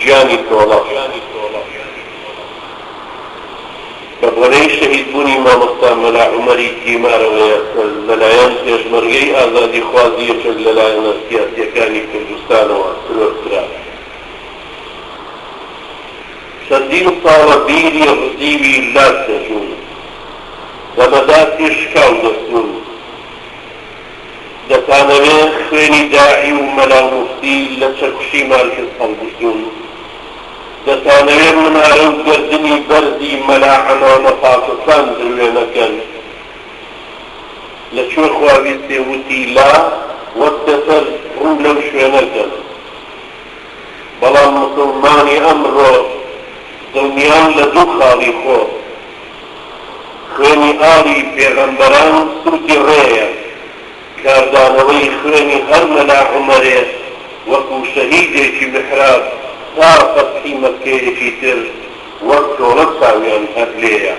ژیانی تۆڵە بە بۆنەی شەهید بوونی مامۆستا مەلا عومەری تیمارەوەیە کە لەلایەن پێشمەرگەی ئازادی خوازی یەکێک لەلایەنە سیاسیەکانی کوردستانەوە سرۆرکرا چەندین ساڵە بیری ڕزیوی لاس دەچوون لەمەداتی شکاو دەستون دەتانەوێت خوێنی داعی و مەلا موفتی لە چەکشی مارکز هەڵبستون دەتانەوێت منارە و گردنی بەرزی مەلا عەنانە پاکستان دروێنەکەن لەکوێ خواویستێ وتی لا وەک دەسەر ڕوو لەو شوێنەکەن بەڵام مسڵمانی ئەمڕۆ دڵنیان لە دوو خاڵی خۆ خوێنی ئاڵی پێغەمبەران سوودی ڕێیە کاردانەوەی خوێنی هەر مەلا عومەرێ وەکو شەهیدێکی محراب تا فەتحی مەککەیەکی تر وەک دۆڵەت چاویان هەر لێیە